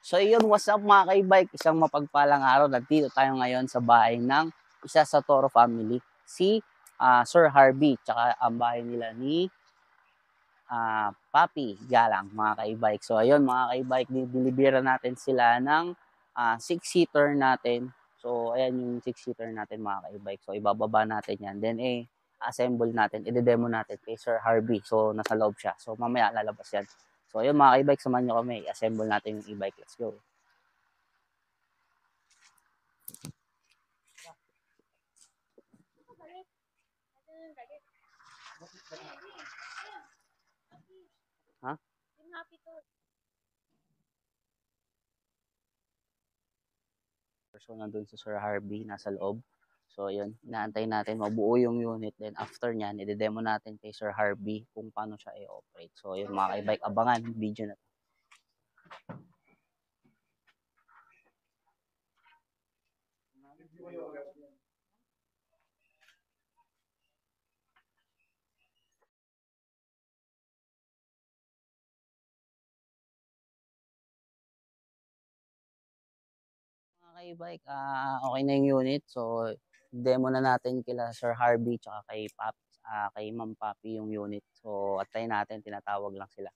So yun, what's up mga ka-e-bike? Isang mapagpalang araw. Nandito tayo ngayon sa bahay ng isa sa Toro family, si Sir Harvey. Tsaka ang bahay nila ni Papi Galang, mga ka-e-bike. So ayun mga ka-e-bike, dinilibera natin sila ng 6-seater natin. So ayan yung 6-seater natin mga ka-e-bike. So ibababa natin yan. Then assemble natin, i-demo natin kay Sir Harvey. So nasa loob siya. So mamaya lalabas yan. So ayun mga ka-e-bike, samahan nyo kami. I-assemble natin yung e-bike. Let's go. Ha? So nandun si Sir Harvey nasa loob. So yun, inaantay natin mabuo yung unit. Then after nyan, i-demo natin kay Sir Harvey kung paano siya i-operate. So yun mga ka-e-bike, abangan yung video na to. Mga ka-e-bike, okay na yung unit. So demo na natin kila Sir Harvey tsaka kay Ma'am Papi yung unit. So atay natin, tinatawag lang sila.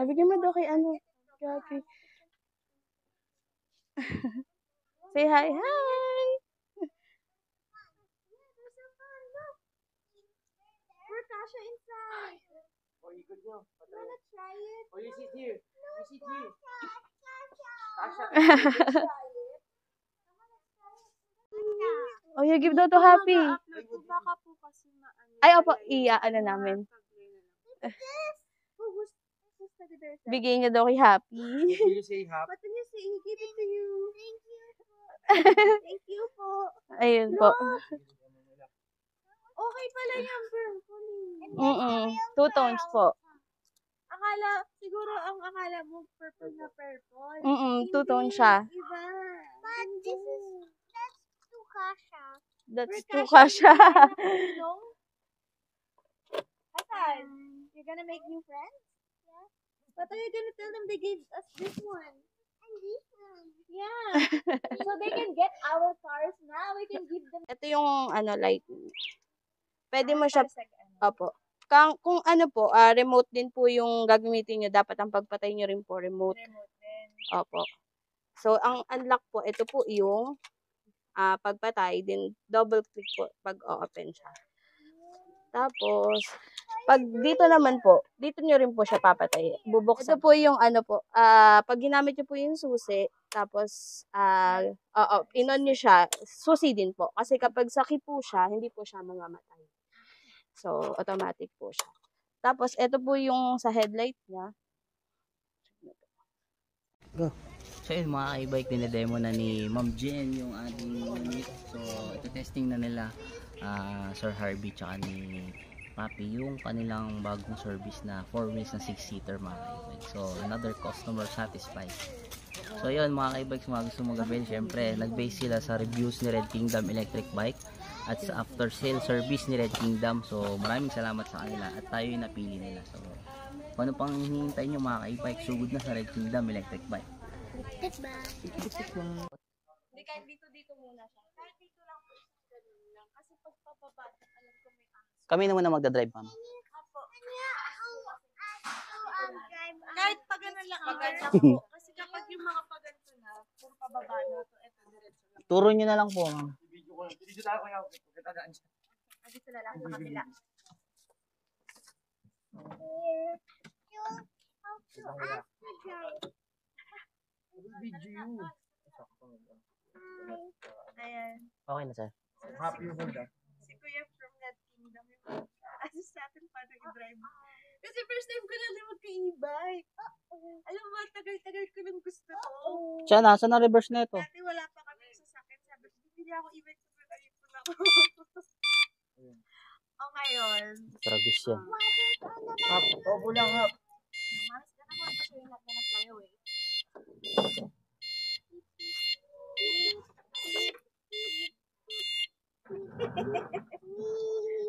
Bigyan mo daw kay ano. Grabe. Say hi, hi! We're Kasha inside. Oh, you good now? Wanna try it? Oh, you sit here. You sit here. Oh, you give daw to Happy. Upload po baka po kasi maano. Ay, opo, ano namin. Who's teddy bear? Bigay niya daw kay Happy. Will you say happy? What did you say? He gave it to you. Thank you. Thank you po. Ayun po. Okay pala yung purple. Two tones po. Siguro ang akala mo purple na purple. Two tones siya. Iba. But that's too Kasha. That's too Kasha. Hasan, you're gonna make new friends? Yeah. But are you gonna tell them they gave us this one? And this one. Yeah. So they can get our cars now. We can give them. Ito yung light. Pwede mo siya, opo. Kung ano po, remote din po yung gagamitin nyo. Dapat ang pagpatay nyo rin po, remote. Remote din. Opo. So, ang unlock po, ito po yung pagpatay. Then, double click po pag open siya. Tapos, pag dito naman po, dito nyo rin po siya papatay. Bubuksan. Ito po yung pag ginamit nyo po yung susi, tapos, inon nyo siya, susi din po. Kasi kapag saki po siya, hindi po siya mamamatay. So, automatic po siya. Tapos, ito po yung sa headlight niya. Go. So yun mga ka-e-bike, dinedemo na ni Ma'am Jen yung ating unit. So ito testing na nila Sir Harvey tsaka ni Papi yung kanilang bagong service na 4 wheels na 6-seater mga ka-e-bike. So another customer satisfied. So yun mga ka-e-bike, mga gusto mong gawin, syempre nag-base sila sa reviews ni Red Kingdom Electric Bike at sa after sale service ni Red Kingdom. So maraming salamat sa kanila at tayo yung napili nila. So kung ano pang hinihintay nyo mga ka-e-bike, sugod na sa Red Kingdom Electric Bike. Hindi, kahit dito muna siya. Kahit dito lang po. Ganun lang. Kasi pag pababa, alam ko may ahas. Kami na muna magdadrive, ma'am. Apo. Kahit pag ganun lang ang ganun po. Kasi kapag yung mga paganto na, puro pababa na to, eto diretso lang. Turo nyo na lang po, ma'am. Dito na lang sa kabila. Ayan. Okay na, sir. Si Kuya from Net Kingdom yung assist natin paano i-drive. Kasi first time ko lang magka-e-bike. Alam mo, tagal-tagal ko nung gusto ko. Siya, nasa na reverse na ito? Dati wala pa kami sa sakit. Sabi ko, bibili ako e-bike sa pagkalit ko na ako. O ngayon. Tragis yan. Opo lang, hap. Mas ka na mo, so you're not gonna fly away.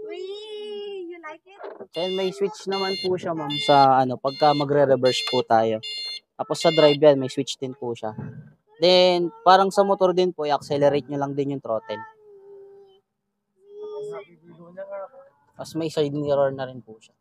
Wee! You like it? Then may switch naman po siya, ma'am, sa ano, pagka magre-reverse po tayo. Tapos sa drive yan, may switch din po siya. Then, parang sa motor din po, i-accelerate nyo lang din yung throttle. Tapos may side mirror na rin po siya.